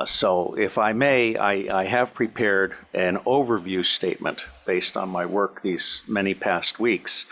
So if I may, I have prepared an overview statement based on my work these many past weeks.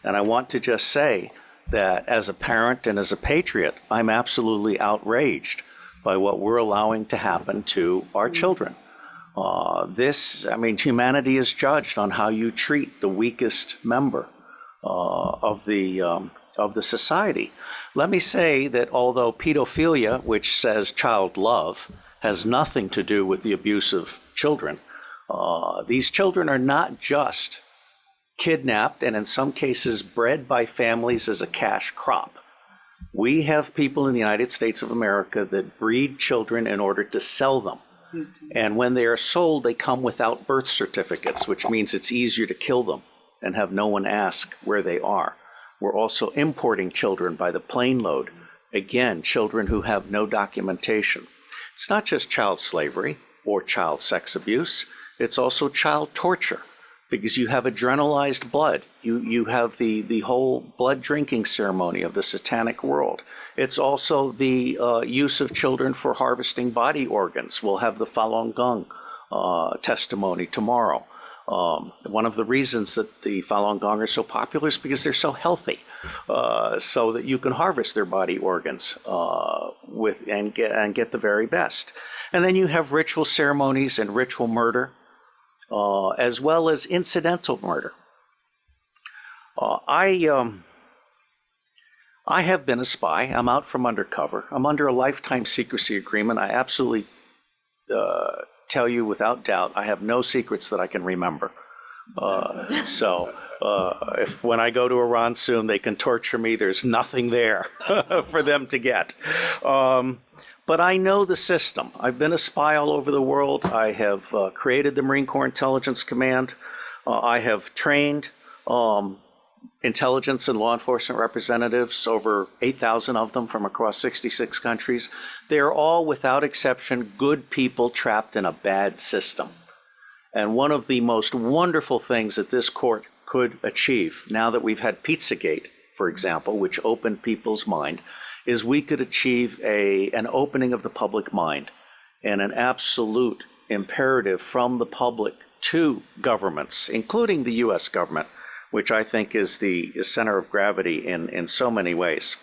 And I want to just say that as a parent and as a patriot, I'm absolutely outraged by what we're allowing to happen to our children. Humanity is judged on how you treat the weakest member of the society. Let me say that although pedophilia, which says child love, has nothing to do with the abuse of children, these children are not just kidnapped and in some cases bred by families as a cash crop. We have people in the United States of America that breed children in order to sell them. And when they are sold, they come without birth certificates, which means it's easier to kill them and have no one ask where they are. We're also importing children by the plane load. Again, children who have no documentation. It's not just child slavery or child sex abuse. It's also child torture because you have adrenalized blood. You have the whole blood drinking ceremony of the satanic world. It's also the use of children for harvesting body organs. We'll have the Falun Gong testimony tomorrow. One of the reasons that the Falun Gong are so popular is because they're so healthy, so that you can harvest their body organs and get the very best. And then you have ritual ceremonies and ritual murder, as well as incidental murder. I have been a spy. I'm out from undercover. I'm under a lifetime secrecy agreement. I absolutely tell you without doubt, I have no secrets that I can remember. If when I go to Iran soon, they can torture me, there's nothing there for them to get. But I know the system. I've been a spy all over the world. I have created the Marine Corps Intelligence Command. I have trained intelligence and law enforcement representatives, over 8,000 of them from across 66 countries. They are all, without exception, good people trapped in a bad system. And one of the most wonderful things that this court could achieve, now that we've had Pizzagate, for example, which opened people's mind, is we could achieve an opening of the public mind and an absolute imperative from the public to governments, including the U.S. government, which I think is the center of gravity in so many ways.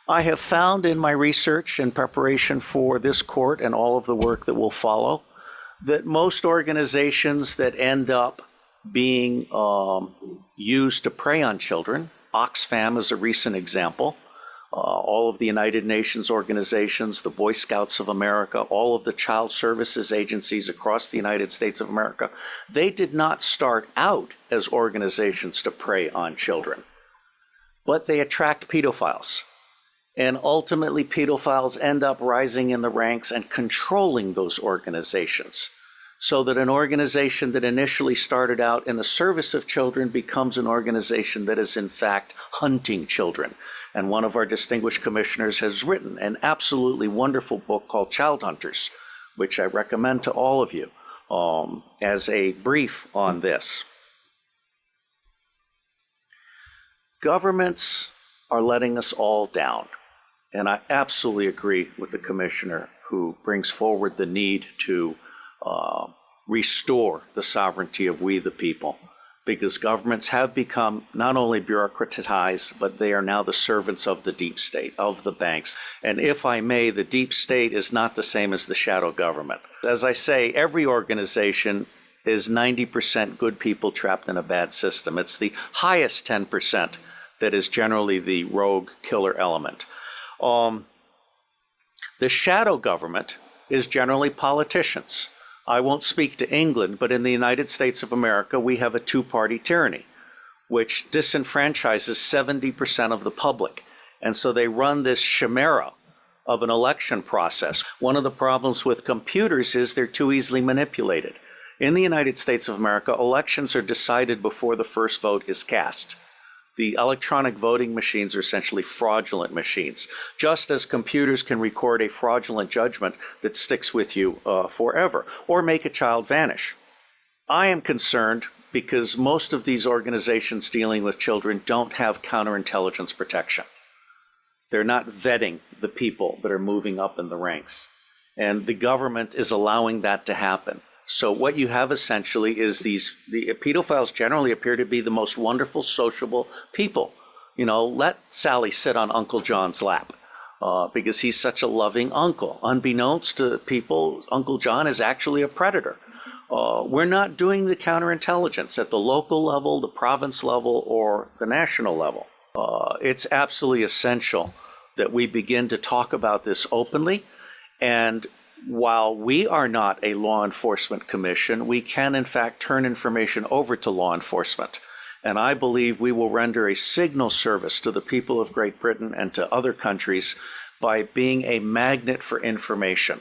I have found in my research and preparation for this court and all of the work that will follow that most organizations that end up being used to prey on children, Oxfam is a recent example, all of the United Nations organizations, the Boy Scouts of America, all of the child services agencies across the United States of America, they did not start out as organizations to prey on children, but they attract pedophiles. And ultimately, pedophiles end up rising in the ranks and controlling those organizations, so that an organization that initially started out in the service of children becomes an organization that is in fact hunting children. And one of our distinguished commissioners has written an absolutely wonderful book called Child Hunters, which I recommend to all of you as a brief on this. Governments are letting us all down. And I absolutely agree with the commissioner who brings forward the need to restore the sovereignty of we the people, because governments have become not only bureaucratized, but they are now the servants of the deep state, of the banks. And if I may, the deep state is not the same as the shadow government. As I say, every organization is 90% good people trapped in a bad system. It's the highest 10% that is generally the rogue killer element. The shadow government is generally politicians. I won't speak to England, but in the United States of America, we have a two-party tyranny, which disenfranchises 70% of the public. And so they run this chimera of an election process. One of the problems with computers is they're too easily manipulated. In the United States of America, elections are decided before the first vote is cast. The electronic voting machines are essentially fraudulent machines, just as computers can record a fraudulent judgment that sticks with you forever, or make a child vanish. I am concerned because most of these organizations dealing with children don't have counterintelligence protection. They're not vetting the people that are moving up in the ranks. And the government is allowing that to happen. So what you have essentially is the pedophiles generally appear to be the most wonderful, sociable people. Let Sally sit on Uncle John's lap because he's such a loving uncle. Unbeknownst to people, Uncle John is actually a predator. We're not doing the counterintelligence at the local level, the province level, or the national level. It's absolutely essential that we begin to talk about this openly. And while we are not a law enforcement commission, we can in fact turn information over to law enforcement. And I believe we will render a signal service to the people of Great Britain and to other countries by being a magnet for information.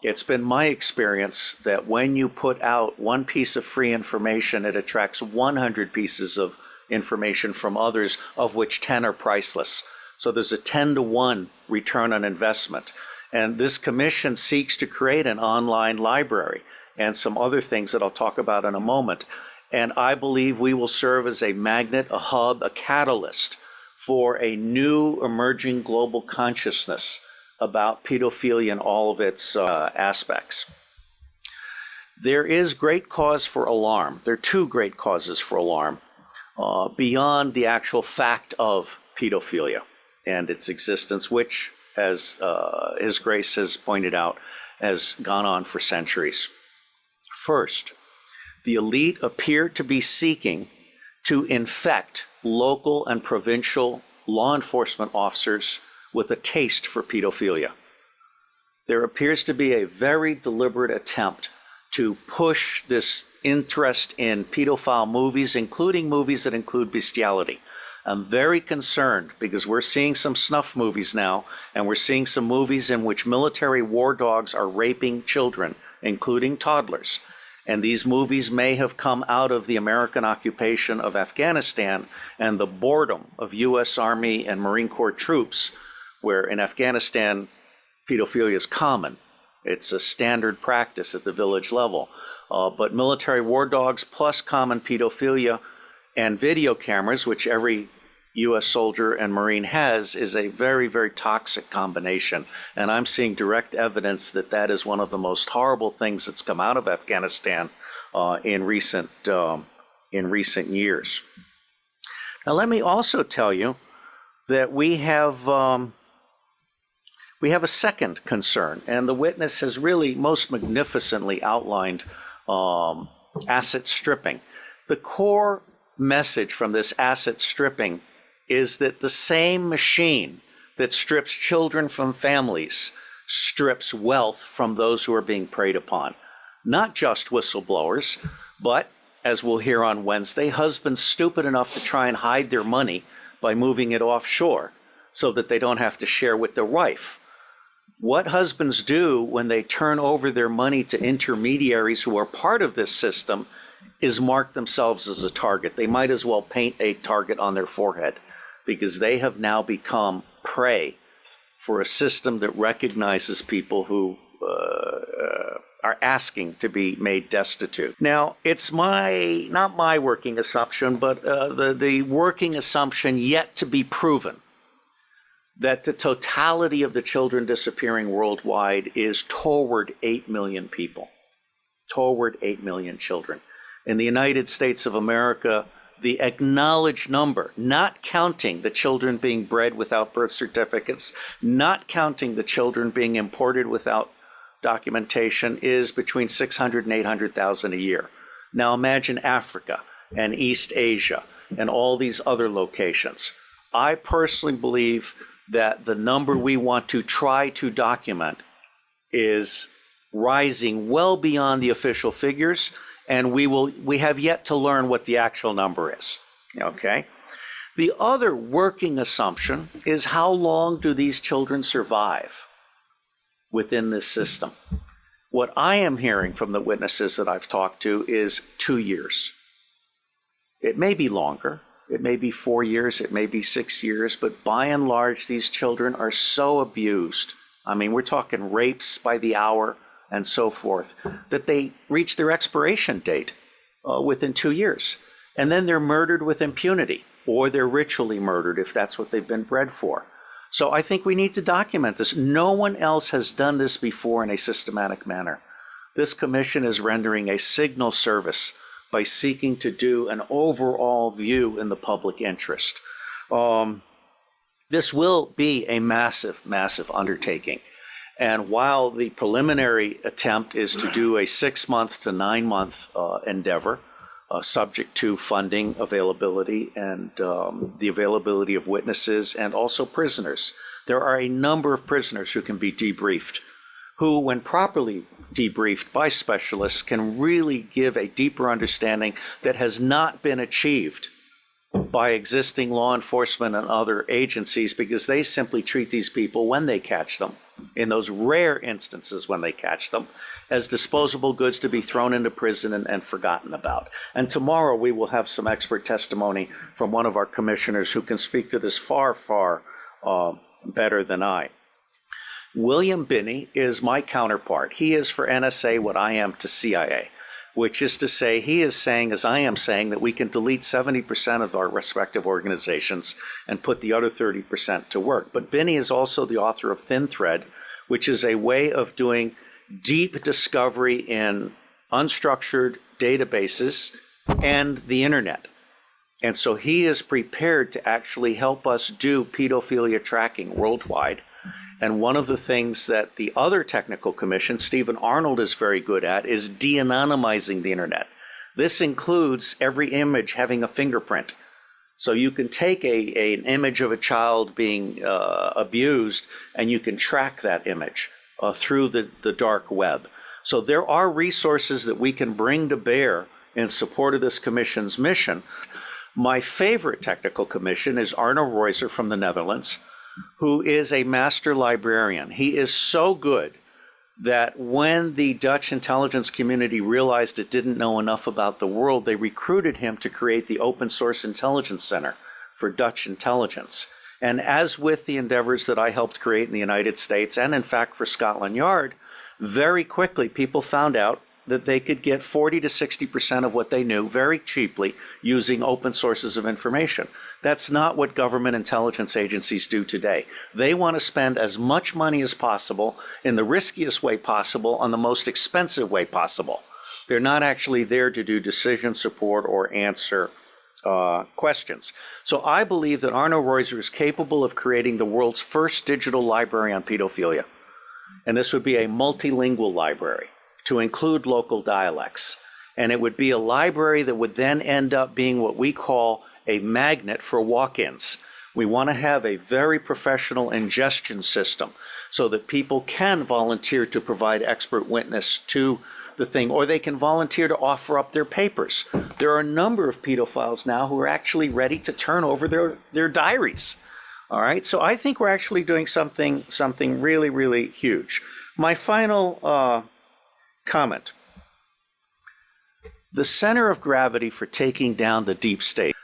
It's been my experience that when you put out one piece of free information, it attracts 100 pieces of information from others, of which 10 are priceless. So there's a 10-to-1 return on investment. And this commission seeks to create an online library and some other things that I'll talk about in a moment. And I believe we will serve as a magnet, a hub, a catalyst for a new emerging global consciousness about pedophilia and all of its aspects. There is great cause for alarm. There are two great causes for alarm beyond the actual fact of pedophilia and its existence, which, as His Grace has pointed out, has gone on for centuries. First, the elite appear to be seeking to infect local and provincial law enforcement officers with a taste for pedophilia. There appears to be a very deliberate attempt to push this interest in pedophile movies, including movies that include bestiality. I'm very concerned because we're seeing some snuff movies now, and we're seeing some movies in which military war dogs are raping children, including toddlers. And these movies may have come out of the American occupation of Afghanistan and the boredom of U.S. Army and Marine Corps troops, where in Afghanistan, pedophilia is common. It's a standard practice at the village level. But military war dogs plus common pedophilia and video cameras, which every U.S. soldier and Marine has, is a very, very toxic combination. And I'm seeing direct evidence that that is one of the most horrible things that's come out of Afghanistan in recent years. Now, let me also tell you that we have a second concern, and the witness has really most magnificently outlined asset stripping. The core message from this asset stripping is that the same machine that strips children from families strips wealth from those who are being preyed upon. Not just whistleblowers, but, as we'll hear on Wednesday, husbands stupid enough to try and hide their money by moving it offshore so that they don't have to share with their wife. What husbands do when they turn over their money to intermediaries who are part of this system is mark themselves as a target. They might as well paint a target on their forehead because they have now become prey for a system that recognizes people who are asking to be made destitute. Now, it's not my working assumption, but the working assumption yet to be proven that the totality of the children disappearing worldwide is toward 8 million people, toward 8 million children. In the United States of America, the acknowledged number, not counting the children being bred without birth certificates, not counting the children being imported without documentation, is between 600 and 800,000 a year. Now imagine Africa and East Asia and all these other locations. I personally believe that the number we want to try to document is rising well beyond the official figures, and we have yet to learn what the actual number is, okay? The other working assumption is how long do these children survive within this system? What I am hearing from the witnesses that I've talked to is 2 years. It may be longer. It may be 4 years, it may be 6 years, but by and large, these children are so abused. I mean, we're talking rapes by the hour and so forth, that they reach their expiration date within 2 years. And then they're murdered with impunity, or they're ritually murdered if that's what they've been bred for. So I think we need to document this. No one else has done this before in a systematic manner. This commission is rendering a signal service by seeking to do an overall view in the public interest. This will be a massive, massive undertaking. And while the preliminary attempt is to do a 6-month to 9-month endeavor, subject to funding availability and the availability of witnesses and also prisoners, there are a number of prisoners who can be debriefed, who, when properly debriefed by specialists, can really give a deeper understanding that has not been achieved by existing law enforcement and other agencies, because they simply treat these people when they catch them, in those rare instances when they catch them, as disposable goods to be thrown into prison and forgotten about. And tomorrow we will have some expert testimony from one of our commissioners who can speak to this far, far better than I. William Binney is my counterpart. He is for NSA what I am to CIA, which is to say, he is saying, as I am saying, that we can delete 70% of our respective organizations and put the other 30% to work. But Binney is also the author of Thin Thread, which is a way of doing deep discovery in unstructured databases and the internet. And so he is prepared to actually help us do pedophilia tracking worldwide. And one of the things that the other technical commission, Stephen Arnold, is very good at is de-anonymizing the internet. This includes every image having a fingerprint. So you can take an image of a child being abused, and you can track that image through the dark web. So there are resources that we can bring to bear in support of this commission's mission. My favorite technical commission is Arno Reuser from the Netherlands, who is a master librarian. He is so good that when the Dutch intelligence community realized it didn't know enough about the world, they recruited him to create the Open Source Intelligence Center for Dutch intelligence. And as with the endeavors that I helped create in the United States, and in fact for Scotland Yard, very quickly people found out that they could get 40 to 60% of what they knew very cheaply using open sources of information. That's not what government intelligence agencies do today. They want to spend as much money as possible in the riskiest way possible on the most expensive way possible. They're not actually there to do decision support or answer questions. So I believe that Arno Reuser is capable of creating the world's first digital library on pedophilia. And this would be a multilingual library to include local dialects. And it would be a library that would then end up being what we call a magnet for walk-ins. We want to have a very professional ingestion system so that people can volunteer to provide expert witness to the thing, or they can volunteer to offer up their papers. There are a number of pedophiles now who are actually ready to turn over their diaries. All right, so I think we're actually doing something really, really huge. My final comment. The center of gravity for taking down the deep state.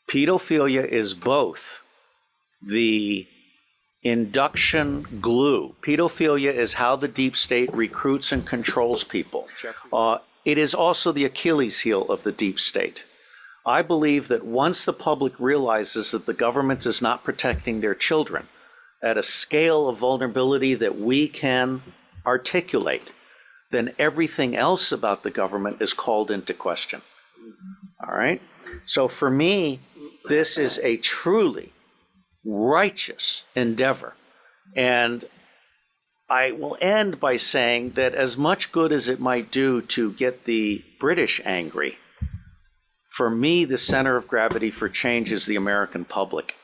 Pedophilia is both the induction glue. Pedophilia is how the deep state recruits and controls people. It is also the Achilles heel of the deep state. I believe that once the public realizes that the government is not protecting their children at a scale of vulnerability that we can articulate, then everything else about the government is called into question. All right? So for me, this is a truly righteous endeavor. And I will end by saying that as much good as it might do to get the British angry, for me, the center of gravity for change is the American public.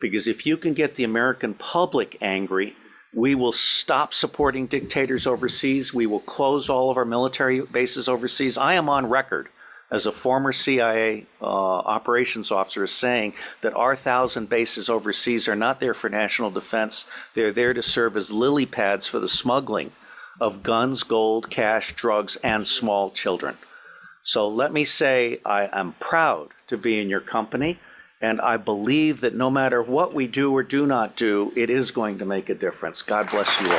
Because if you can get the American public angry, we will stop supporting dictators overseas. We will close all of our military bases overseas. I am on record as a former CIA operations officer as saying that our 1,000 bases overseas are not there for national defense. They're there to serve as lily pads for the smuggling of guns, gold, cash, drugs, and small children. So let me say I am proud to be in your company. And I believe that no matter what we do or do not do, it is going to make a difference. God bless you all.